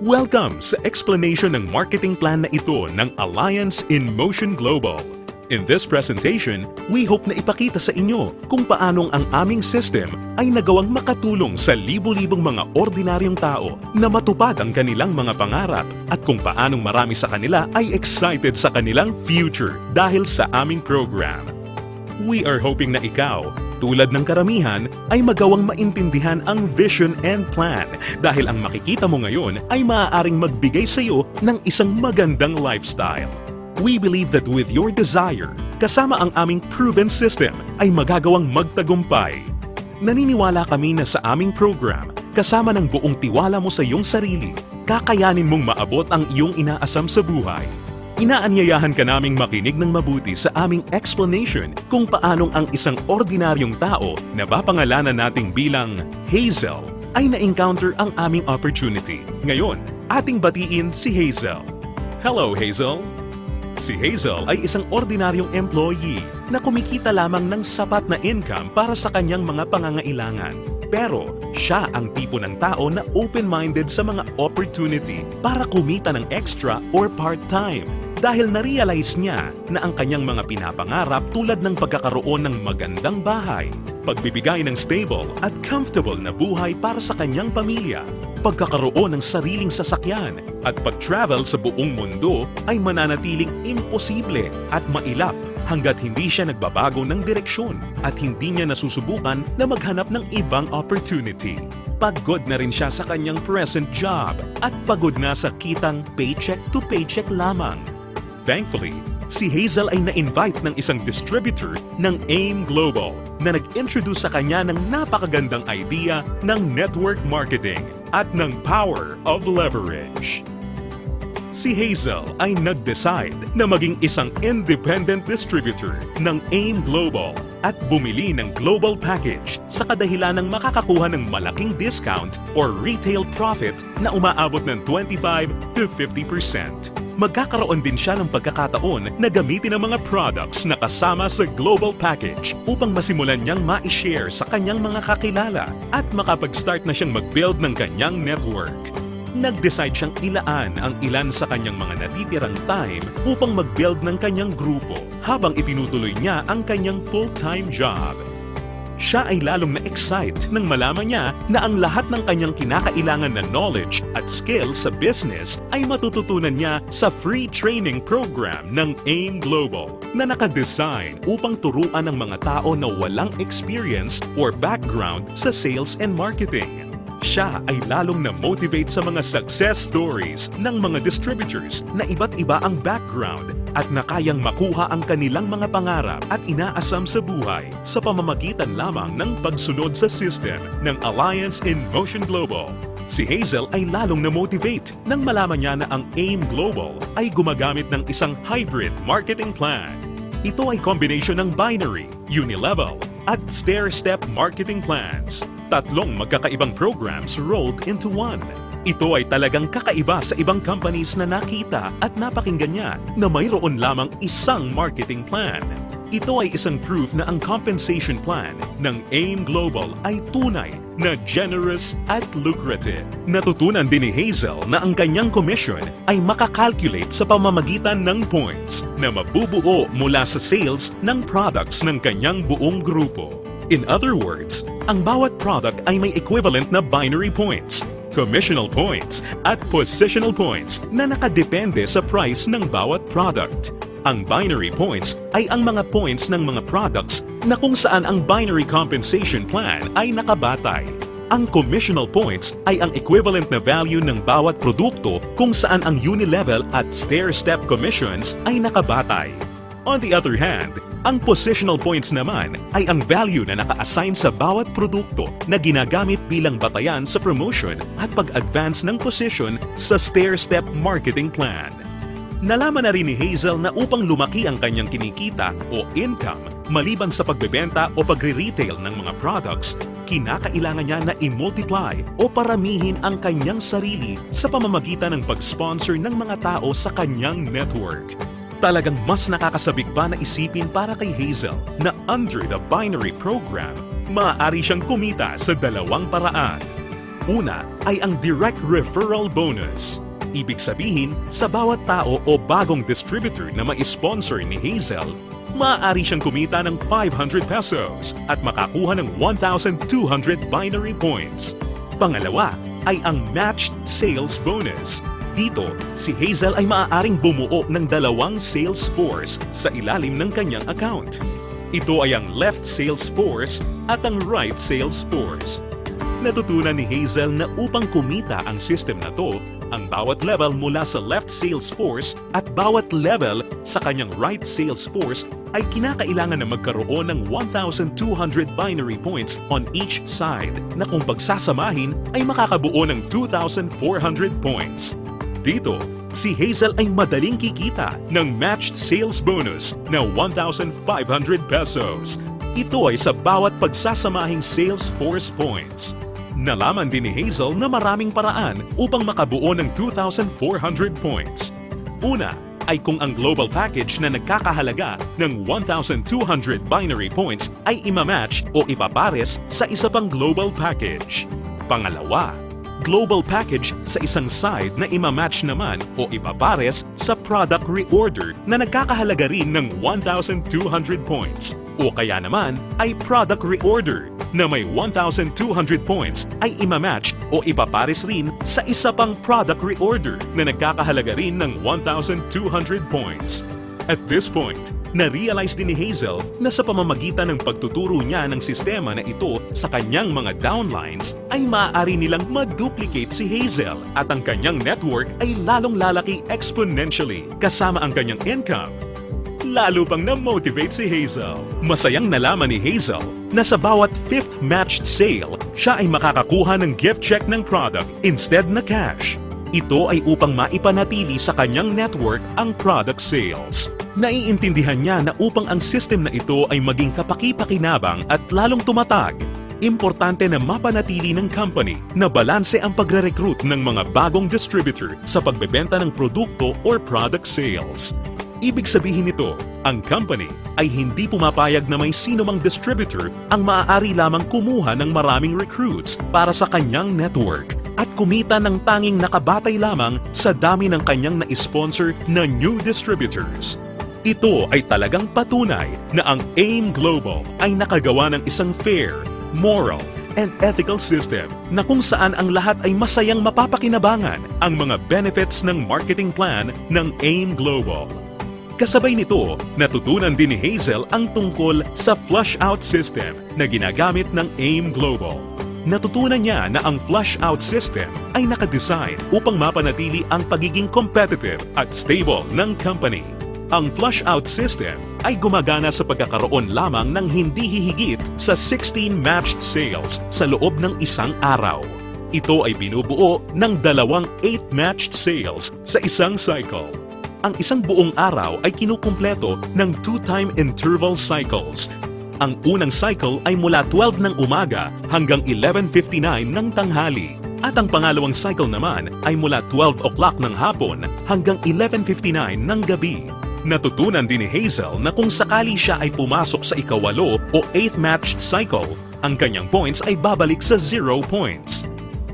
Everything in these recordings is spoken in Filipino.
Welcome sa explanation ng marketing plan na ito ng Alliance in Motion Global. In this presentation, we hope na ipakita sa inyo kung paanong ang aming system ay nagawang makatulong sa libo-libong mga ordinaryong tao na matupad ang kanilang mga pangarap at kung paanong marami sa kanila ay excited sa kanilang future dahil sa aming program. We are hoping na ikaw, tulad ng karamihan, ay magawang maintindihan ang vision and plan dahil ang makikita mo ngayon ay maaaring magbigay sa iyo ng isang magandang lifestyle. We believe that with your desire, kasama ang aming proven system ay magagawang magtagumpay. Naniniwala kami na sa aming program, kasama ng buong tiwala mo sa iyong sarili, kakayanin mong maabot ang iyong inaasam sa buhay. Inaanyayahan ka naming makinig ng mabuti sa aming explanation kung paanong ang isang ordinaryong tao na papangalanan nating bilang Hazel ay na-encounter ang aming opportunity. Ngayon, ating batiin si Hazel. Hello, Hazel! Si Hazel ay isang ordinaryong employee na kumikita lamang ng sapat na income para sa kanyang mga pangangailangan. Pero siya ang tipo ng tao na open-minded sa mga opportunity para kumita ng extra or part-time. Dahil na-realize niya na ang kanyang mga pinapangarap tulad ng pagkakaroon ng magandang bahay, pagbibigay ng stable at comfortable na buhay para sa kanyang pamilya, pagkakaroon ng sariling sasakyan at pag-travel sa buong mundo ay mananatiling imposible at mailap hanggat hindi siya nagbabago ng direksyon at hindi niya nasusubukan na maghanap ng ibang opportunity. Pagod na rin siya sa kanyang present job at pagod na sa kitang paycheck to paycheck lamang. Thankfully, si Hazel ay na-invite ng isang distributor ng AIM Global na nag-introduce sa kanya ng napakagandang idea ng network marketing at ng power of leverage. Si Hazel ay nag-decide na maging isang independent distributor ng AIM Global at bumili ng global package sa kadahilan ng makakakuha ng malaking discount or retail profit na umaabot ng 25 to 50%. Magkakaroon din siya ng pagkakataon na gamitin ang mga products na kasama sa global package upang masimulan niyang ma-share sa kanyang mga kakilala at makapag-start na siyang mag-build ng kanyang network. Nag-decide siyang ilaan ang ilan sa kanyang mga natitirang time upang mag-build ng kanyang grupo habang itinutuloy niya ang kanyang full-time job. Siya ay lalong na-excite nang malaman niya na ang lahat ng kanyang kinakailangan na knowledge at skills sa business ay matututunan niya sa free training program ng AIM Global na nakadesign upang turuan ng mga tao na walang experience or background sa sales and marketing. Siya ay lalong na-motivate sa mga success stories ng mga distributors na iba't iba ang background at na kayang makuha ang kanilang mga pangarap at inaasam sa buhay sa pamamagitan lamang ng pagsunod sa system ng Alliance in Motion Global. Si Hazel ay lalong na-motivate nang malaman niya na ang AIM Global ay gumagamit ng isang hybrid marketing plan. Ito ay combination ng binary, unilevel, at stair-step marketing plans. Tatlong magkakaibang programs rolled into one. Ito ay talagang kakaiba sa ibang companies na nakita at napakinggan niya na mayroon lamang isang marketing plan. Ito ay isang proof na ang compensation plan ng AIM Global ay tunay na generous at lucrative. Natutunan din ni Hazel na ang kanyang commission ay makakalculate sa pamamagitan ng points na mabubuo mula sa sales ng products ng kanyang buong grupo. In other words, ang bawat product ay may equivalent na binary points, commissional points, at positional points na nakadepende sa price ng bawat product. Ang binary points ay ang mga points ng mga products na kung saan ang binary compensation plan ay nakabatay. Ang commissional points ay ang equivalent na value ng bawat produkto kung saan ang unilevel at stair-step commissions ay nakabatay. On the other hand, ang positional points naman ay ang value na naka-assign sa bawat produkto na ginagamit bilang batayan sa promotion at pag-advance ng position sa stair-step marketing plan. Nalaman na rin ni Hazel na upang lumaki ang kanyang kinikita o income maliban sa pagbebenta o pagre-retail ng mga products, kinakailangan niya na i-multiply o paramihin ang kanyang sarili sa pamamagitan ng pag-sponsor ng mga tao sa kanyang network. Talagang mas nakakasabik pa na isipin para kay Hazel na under the binary program, maaari siyang kumita sa dalawang paraan. Una ay ang direct referral bonus. Ibig sabihin, sa bawat tao o bagong distributor na ma-sponsor ni Hazel, maaari siyang kumita ng 500 pesos at makakuha ng 1,200 binary points. Pangalawa ay ang matched sales bonus. Dito, si Hazel ay maaaring bumuo ng 2 sales force sa ilalim ng kanyang account. Ito ay ang left sales force at ang right sales force. Natutunan ni Hazel na upang kumita ang system na to, ang bawat level mula sa left sales force at bawat level sa kanyang right sales force ay kinakailangan na magkaroon ng 1,200 binary points on each side na kung pagsasamahin ay makakabuo ng 2,400 points. Dito, si Hazel ay madaling kikita ng matched sales bonus na 1,500 pesos. Ito ay sa bawat pagsasamahing sales force points. Nalaman din ni Hazel na maraming paraan upang makabuo ng 2,400 points. Una ay kung ang global package na nagkakahalaga ng 1,200 binary points ay imamatch o ipapares sa isa pang global package. Pangalawa, global package sa isang side na imamatch naman o ipapares sa product reorder na nagkakahalaga rin ng 1,200 points. O kaya naman ay product reorder na may 1,200 points ay imamatch o ipapares rin sa isa pang product reorder na nagkakahalaga rin ng 1,200 points. At this point, na-realize din ni Hazel na sa pamamagitan ng pagtuturo niya ng sistema na ito sa kanyang mga downlines ay maaari nilang ma-duplicate si Hazel at ang kanyang network ay lalong lalaki exponentially kasama ang kanyang income. Lalo pang na-motivate si Hazel. Masayang nalaman ni Hazel na sa bawat 5th matched sale, siya ay makakakuha ng gift check ng product instead na cash. Ito ay upang maipanatili sa kanyang network ang product sales. Naiintindihan niya na upang ang system na ito ay maging kapaki-pakinabang at lalong tumatag, importante na mapanatili ng company na balanse ang pagre-recruit ng mga bagong distributor sa pagbebenta ng produkto or product sales. Ibig sabihin nito, ang company ay hindi pumapayag na may sino mang distributor ang maaari lamang kumuha ng maraming recruits para sa kanyang network at kumita ng tanging nakabatay lamang sa dami ng kanyang na-sponsor na new distributors. Ito ay talagang patunay na ang AIM Global ay nakagawa ng isang fair, moral, and ethical system na kung saan ang lahat ay masayang mapapakinabangan ang mga benefits ng marketing plan ng AIM Global. Kasabay nito, natutunan din ni Hazel ang tungkol sa flush-out system na ginagamit ng AIM Global. Natutunan niya na ang flush-out system ay nakadesign upang mapanatili ang pagiging competitive at stable ng company. Ang flush-out system ay gumagana sa pagkakaroon lamang ng hindi hihigit sa 16 matched sales sa loob ng isang araw. Ito ay binubuo ng 2 8 matched sales sa isang cycle. Ang isang buong araw ay kinukumpleto ng 2-time interval cycles. Ang unang cycle ay mula 12 ng umaga hanggang 11:59 ng tanghali. At ang pangalawang cycle naman ay mula 12 o'clock ng hapon hanggang 11:59 ng gabi. Natutunan din ni Hazel na kung sakali siya ay pumasok sa ikawalo o 8th matched cycle, ang kanyang points ay babalik sa 0 points.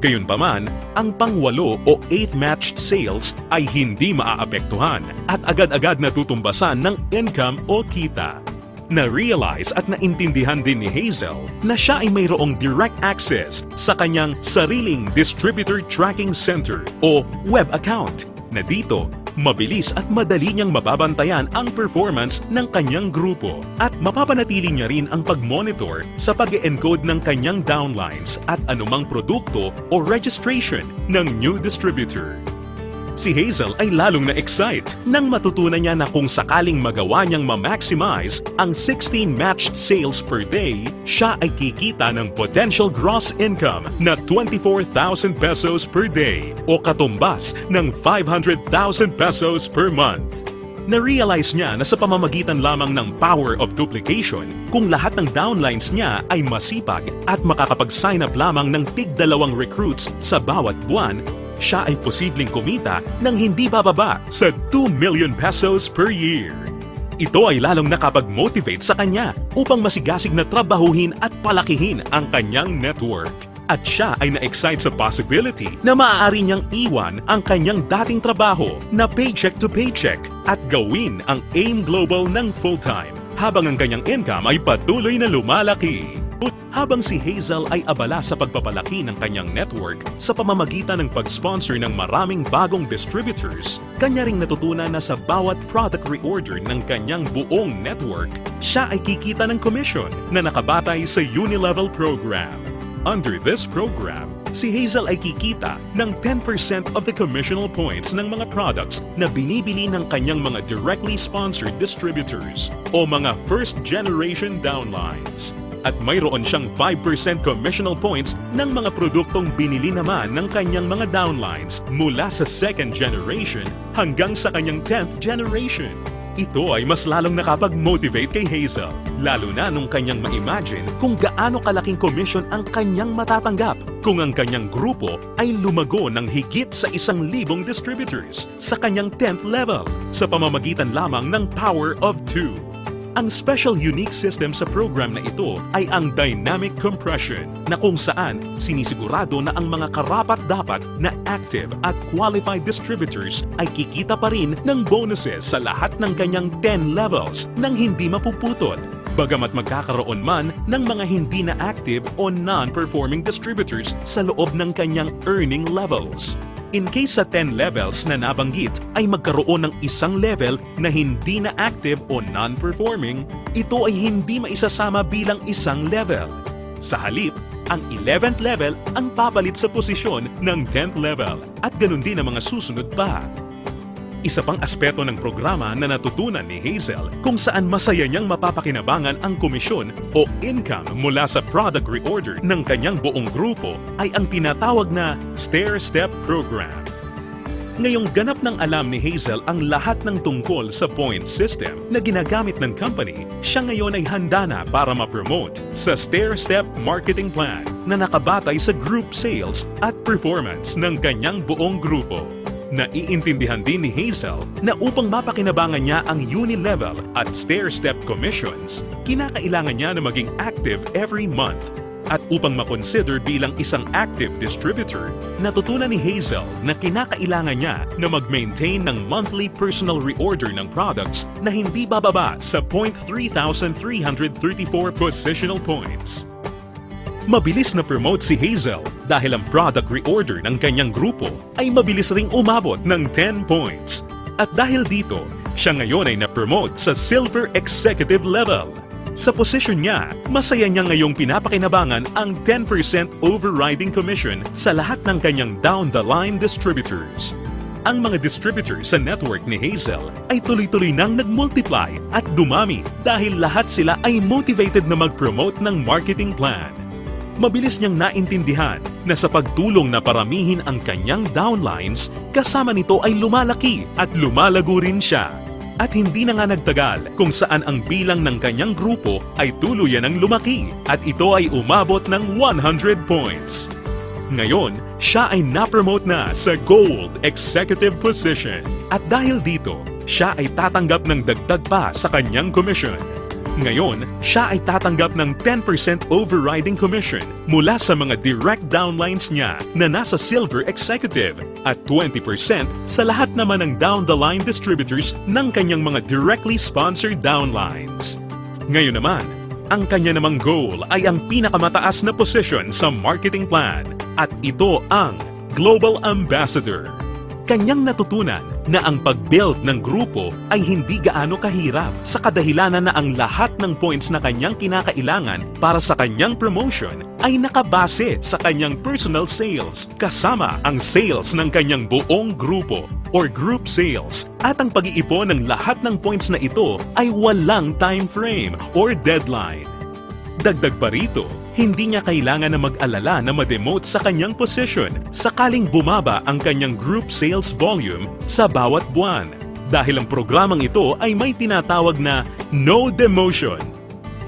Gayunpaman, ang pang-8 o 8th matched sales ay hindi maaapektuhan at agad-agad natutumbasan ng income o kita. Na-realize at naintindihan din ni Hazel na siya ay mayroong direct access sa kanyang sariling Distributor Tracking Center o web account na dito mabilis at madali niyang mababantayan ang performance ng kanyang grupo at mapapanatili niya rin ang pag-monitor sa pag-encode ng kanyang downlines at anumang produkto o registration ng new distributor. Si Hazel ay lalong na-excite nang matutunan niya na kung sakaling magawa niyang ma-maximize ang 16 matched sales per day, siya ay kikita ng potential gross income na 24,000 pesos per day o katumbas ng 500,000 pesos per month. Na-realize niya na sa pamamagitan lamang ng power of duplication, kung lahat ng downlines niya ay masipag at makakapag-sign up lamang ng tig-2 recruits sa bawat buwan, siya ay posibleng kumita ng hindi bababa sa 2 million pesos per year. Ito ay lalong nakapag-motivate sa kanya upang masigasig na trabahuhin at palakihin ang kanyang network. At siya ay na-excite sa possibility na maaari niyang iwan ang kanyang dating trabaho na paycheck to paycheck at gawin ang AIM Global ng full-time habang ang kanyang income ay patuloy na lumalaki. Habang si Hazel ay abala sa pagpapalaki ng kanyang network sa pamamagitan ng pag-sponsor ng maraming bagong distributors, kanya ring natutunan na sa bawat product reorder ng kanyang buong network, siya ay kikita ng commission na nakabatay sa Unilevel program. Under this program, si Hazel ay kikita ng 10% of the commissional points ng mga products na binibili ng kanyang mga directly sponsored distributors o mga first-generation downlines. At mayroon siyang 5% commissional points ng mga produktong binili naman ng kanyang mga downlines mula sa second generation hanggang sa kanyang 10th generation. Ito ay mas lalong nakapag-motivate kay Hazel, lalo na nung kanyang ma-imagine kung gaano kalaking commission ang kanyang matatanggap kung ang kanyang grupo ay lumago ng higit sa 1,000 distributors sa kanyang 10th level sa pamamagitan lamang ng Power of 2. Ang special unique system sa program na ito ay ang dynamic compression na kung saan sinisigurado na ang mga karapat-dapat na active at qualified distributors ay kikita pa rin ng bonuses sa lahat ng kanyang 10 levels nang hindi mapuputol. Bagamat magkakaroon man ng mga hindi na active o non-performing distributors sa loob ng kanyang earning levels. In case sa 10 levels na nabanggit ay magkaroon ng isang level na hindi na active o non-performing, ito ay hindi maisasama bilang isang level. Sa halip, ang 11th level ang papalit sa posisyon ng 10th level at ganun din ang mga susunod pa. Isa pang aspeto ng programa na natutunan ni Hazel kung saan masaya niyang mapapakinabangan ang komisyon o income mula sa product reorder ng kanyang buong grupo ay ang tinatawag na stair-step program. Ngayong ganap ng alam ni Hazel ang lahat ng tungkol sa point system na ginagamit ng company, siya ngayon ay handa na para ma-promote sa stair-step marketing plan na nakabatay sa group sales at performance ng kanyang buong grupo. Naiintindihan din ni Hazel na upang mapakinabangan niya ang Unilevel at stair-step commissions, kinakailangan niya na maging active every month. At upang makonsider bilang isang active distributor, natutunan ni Hazel na kinakailangan niya na mag-maintain ng monthly personal reorder ng products na hindi bababa sa 3,334 positional points. Mabilis na promote si Hazel dahil ang product reorder ng kanyang grupo ay mabilis ring umabot ng 10 points. At dahil dito, siya ngayon ay na-promote sa Silver Executive level. Sa posisyon niya, masaya niya ngayong pinapakinabangan ang 10% overriding commission sa lahat ng kanyang down-the-line distributors. Ang mga distributors sa network ni Hazel ay tuloy-tuloy nang nag-multiply at dumami dahil lahat sila ay motivated na mag-promote ng marketing plan. Mabilis niyang naintindihan na sa pagtulong na paramihin ang kanyang downlines, kasama nito ay lumalaki at lumalago rin siya. At hindi na nga nagtagal kung saan ang bilang ng kanyang grupo ay tuluyan ang lumaki at ito ay umabot ng 100 points. Ngayon, siya ay na-promote na sa Gold Executive position at dahil dito, siya ay tatanggap ng dagdag pa sa kanyang commission. Ngayon, siya ay tatanggap ng 10% overriding commission mula sa mga direct downlines niya na nasa Silver Executive at 20% sa lahat naman ng down-the-line distributors ng kanyang mga directly sponsored downlines. Ngayon naman, ang kanya namang goal ay ang pinakamataas na position sa marketing plan at ito ang Global Ambassador. Kanyang natutunan na ang pag-build ng grupo ay hindi gaano kahirap sa kadahilanan na ang lahat ng points na kanyang kinakailangan para sa kanyang promotion ay nakabase sa kanyang personal sales kasama ang sales ng kanyang buong grupo or group sales at ang pag-iipon ng lahat ng points na ito ay walang time frame or deadline. Dagdag pa rito, hindi niya kailangan na mag-alala na ma-demote sa kanyang position sakaling bumaba ang kanyang group sales volume sa bawat buwan dahil ang programang ito ay may tinatawag na no demotion.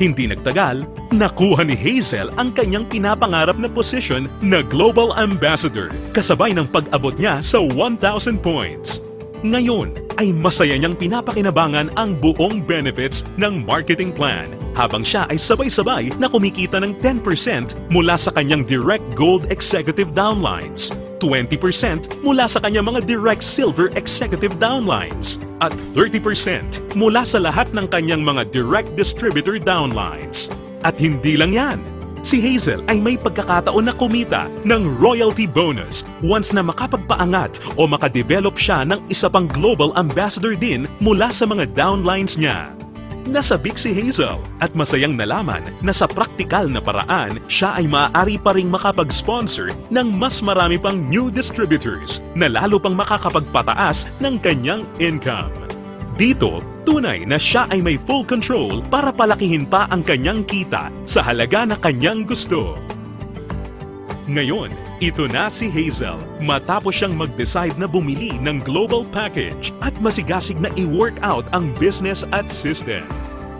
Hindi nagtagal, nakuha ni Hazel ang kanyang pinapangarap na position na Global Ambassador kasabay ng pag-abot niya sa 1,000 points. Ngayon ay masaya niyang pinapakinabangan ang buong benefits ng marketing plan habang siya ay sabay-sabay na kumikita ng 10% mula sa kanyang direct gold executive downlines, 20% mula sa kanyang mga direct silver executive downlines, at 30% mula sa lahat ng kanyang mga direct distributor downlines. At hindi lang yan, si Hazel ay may pagkakataon na kumita ng royalty bonus once na makapagpaangat o makadevelop siya ng isa pang global ambassador din mula sa mga downlines niya. Nasabik si Hazel at masayang nalaman na sa praktikal na paraan siya ay maaari pa ring makapag-sponsor ng mas marami pang new distributors na lalo pang makakapagpataas ng kanyang income. Dito, tunay na siya ay may full control para palakihin pa ang kanyang kita sa halaga na kanyang gusto. Ngayon, ito na si Hazel matapos siyang mag-decide na bumili ng global package at masigasig na i-work out ang business at system.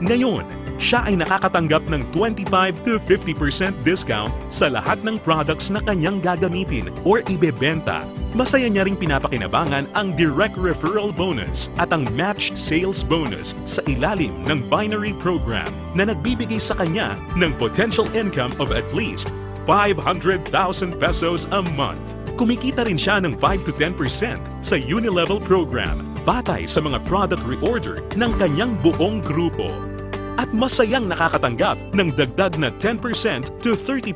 Ngayon, siya ay nakakatanggap ng 25 to 50% discount sa lahat ng products na kanyang gagamitin or ibebenta. Masaya niya ring pinapakinabangan ang direct referral bonus at ang matched sales bonus sa ilalim ng binary program na nagbibigay sa kanya ng potential income of at least 500,000 pesos a month. Kumikita rin siya ng 5 to 10% sa Unilevel program batay sa mga product reorder ng kanyang buong grupo. At masayang nakakatanggap ng dagdag na 10% to 30%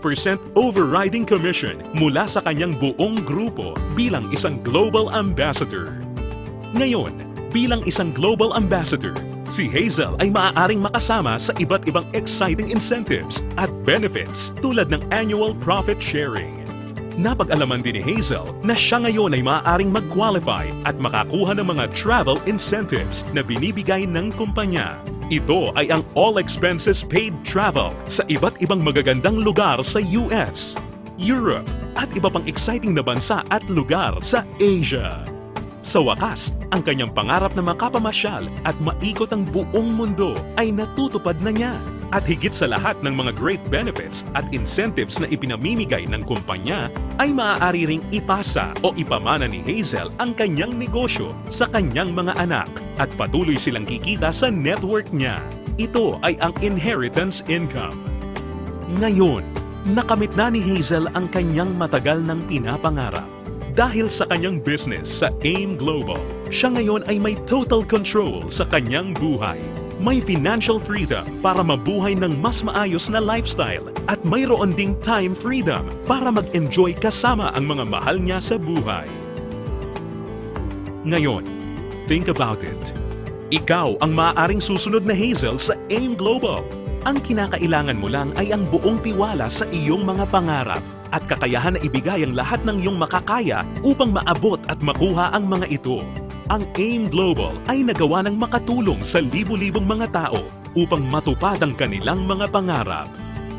overriding commission mula sa kanyang buong grupo bilang isang global ambassador. Ngayon, bilang isang global ambassador, si Hazel ay maaaring makasama sa iba't ibang exciting incentives at benefits tulad ng annual profit sharing. Napag-alaman din ni Hazel na siya ngayon ay maaaring mag-qualify at makakuha ng mga travel incentives na binibigay ng kumpanya. Ito ay ang all expenses paid travel sa iba't ibang magagandang lugar sa US, Europe at iba pang exciting na bansa at lugar sa Asia. Sa wakas, ang kanyang pangarap na makapamasyal at maikot ang buong mundo ay natutupad na niya. At higit sa lahat ng mga great benefits at incentives na ipinamimigay ng kumpanya, ay maaari ring ipasa o ipamana ni Hazel ang kanyang negosyo sa kanyang mga anak at patuloy silang kikita sa network niya. Ito ay ang inheritance income. Ngayon, nakamit na ni Hazel ang kanyang matagal ng pinapangarap. Dahil sa kanyang business sa AIM Global, siya ngayon ay may total control sa kanyang buhay. May financial freedom para mabuhay ng mas maayos na lifestyle at mayroon ding time freedom para mag-enjoy kasama ang mga mahal niya sa buhay. Ngayon, think about it. Ikaw ang maaaring susunod na Hazel sa AIM Global. Ang kinakailangan mo lang ay ang buong tiwala sa iyong mga pangarap at kakayahan na ibigay ang lahat ng iyong makakaya upang maabot at makuha ang mga ito. Ang AIM Global ay nagawa ng makatulong sa libu-libong mga tao upang matupad ang kanilang mga pangarap.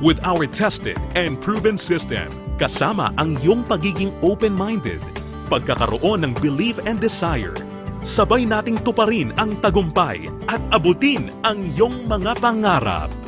With our tested and proven system, kasama ang iyong pagiging open-minded, pagkakaroon ng belief and desire, sabay nating tuparin ang tagumpay at abutin ang iyong mga pangarap.